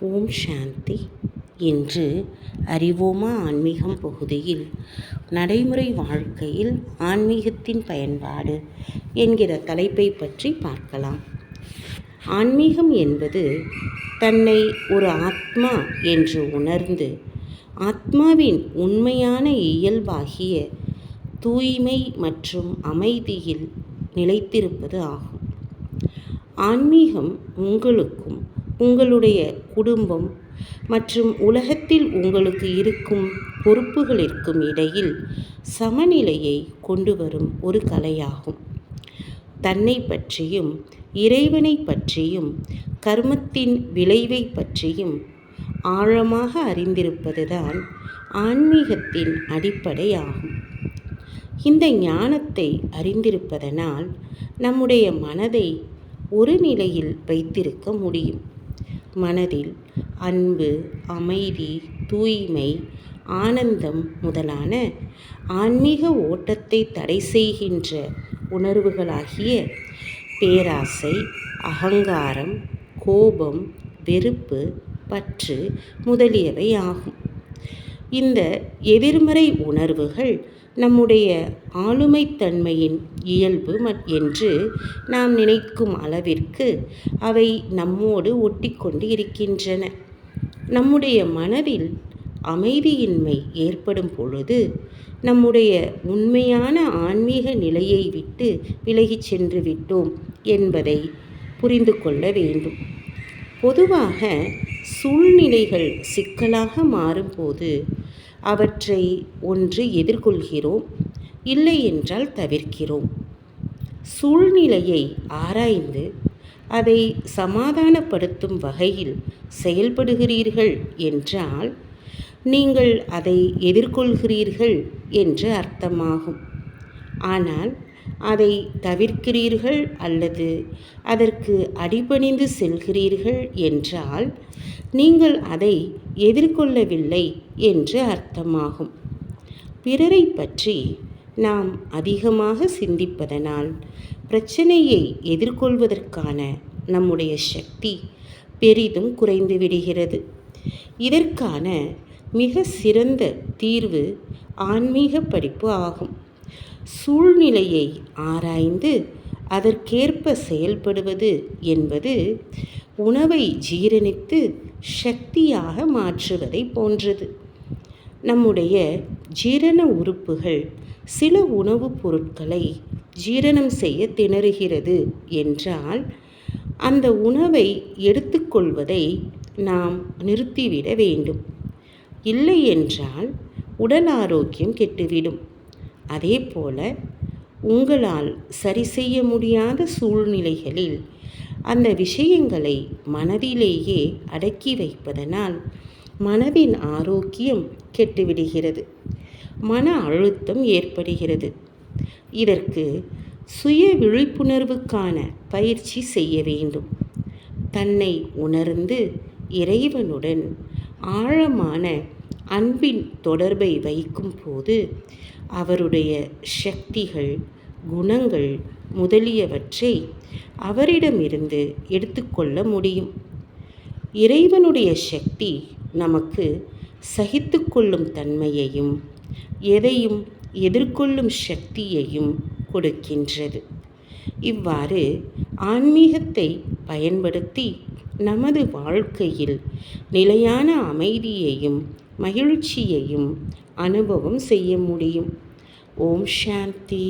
ஓம் சாந்தி. இன்று அறிவோமா ஆன்மீகம் பகுதியில் நடைமுறை வாழ்க்கையில் ஆன்மீகத்தின் பயன்பாடு என்கிற தலைப்பை பற்றி பார்க்கலாம். ஆன்மீகம் என்பது தன்னை ஒரு ஆத்மா என்று உணர்ந்து ஆத்மாவின் உண்மையான இயல்பாகிய தூய்மை மற்றும் அமைதியில் நிலைத்திருப்பது ஆகும். ஆன்மீகம் உங்களுக்கும் உங்களுடைய குடும்பம் மற்றும் உலகத்தில் உங்களுக்கு இருக்கும் பொறுப்புகளிற்கும் இடையில் சமநிலையை கொண்டு வரும் ஒரு கலையாகும். தன்னை பற்றியும் இறைவனை பற்றியும் கர்மத்தின் விளைவை பற்றியும் ஆழமாக அறிந்திருப்பதுதான் ஆன்மீகத்தின் அடிப்படையாகும். இந்த ஞானத்தை அறிந்திருப்பதனால் நம்முடைய மனதை ஒரு நிலையில் வைத்திருக்க முடியும். மனதில் அன்பு, அமைதி, தூய்மை, ஆனந்தம் முதலான ஆன்மீக ஓட்டத்தை தடை செய்கின்ற உணர்வுகளாகிய பேராசை, அகங்காரம், கோபம், வெறுப்பு, பற்று முதலியவை ஆகும். இந்த எதிர்மறை உணர்வுகள் நம்முடைய ஆளுமைத்தன்மையின் இயல்பு என்று நாம் நினைக்கும் அளவிற்கு அவை நம்மோடு ஒட்டிக்கொண்டு இருக்கின்றன. நம்முடைய மனதில் அமைதியின்மை ஏற்படும் பொழுது நம்முடைய உண்மையான ஆன்மீக நிலையை விட்டு விலகிச் சென்று விட்டோம் என்பதை புரிந்து கொள்ள வேண்டும். பொதுவாக சூழ்நிலைகள் சிக்கலாக மாறும்போது அவற்றை ஒன்று எதிர்கொள்கிறோம், இல்லை என்றால் தவிர்க்கிறோம். சூழ்நிலையை ஆராய்ந்து அதை சமாதானப்படுத்தும் வகையில் செயல்படுகிறீர்கள் என்றால் நீங்கள் அதை எதிர்கொள்கிறீர்கள் என்று அர்த்தமாகும். ஆனால் அதை தவிர்க்கிறீர்கள் அல்லது அதற்கு அடிபணிந்து செல்கிறீர்கள் என்றால் நீங்கள் அதை எதிர்கொள்ளவில்லை என்று அர்த்தமாகும். பிறரை பற்றி நாம் அதிகமாக சிந்திப்பதனால் பிரச்சனையை எதிர்கொள்வதற்கான நம்முடைய சக்தி பெரிதும் குறைந்து விடுகிறது. இதற்கான மிக சிறந்த தீர்வு ஆன்மீக படிப்பு ஆகும். சூழ்நிலையை ஆராய்ந்து அதற்கேற்ப செயல்படுவது என்பது உணவை ஜீரணித்து சக்தியாக மாற்றுவதை போன்றது. நம்முடைய ஜீரண உறுப்புகள் சில உணவுப் பொருட்களை ஜீரணம் செய்ய திணறுகிறது என்றால் அந்த உணவை எடுத்துக்கொள்வதை நாம் நிறுத்திவிட வேண்டும். இல்லை என்றால் உடல் ஆரோக்கியம் கெட்டுவிடும். அதே போல உங்களால் சரி செய்ய முடியாத சூழ்நிலைகளில் அந்த விஷயங்களை மனதிலேயே அடக்கி வைப்பதனால் மனதின் ஆரோக்கியம் கெட்டுவிடுகிறது, மன அழுத்தம் ஏற்படுகிறது. இதற்கு சுய விழிப்புணர்வுக்கான பயிற்சி செய்ய வேண்டும். தன்னை உணர்ந்து இறைவனுடன் ஆழமான அன்பின் தொடர்பை வைக்கும் போது அவருடைய சக்திகள், குணங்கள் முதலியவற்றை அவரிடமிருந்து எடுத்துக்கொள்ள முடியும். இறைவனுடைய சக்தி நமக்கு சகித்து கொள்ளும் தன்மையையும் எதையும் எதிர்கொள்ளும் சக்தியையும் கொடுக்கின்றது. இவ்வாறு ஆன்மீகத்தை பயன்படுத்தி நமது வாழ்க்கையில் நிலையான அமைதியையும் மகிழ்ச்சியையும் அனுபவம் செய்ய முடியும். ஓம் சாந்தி.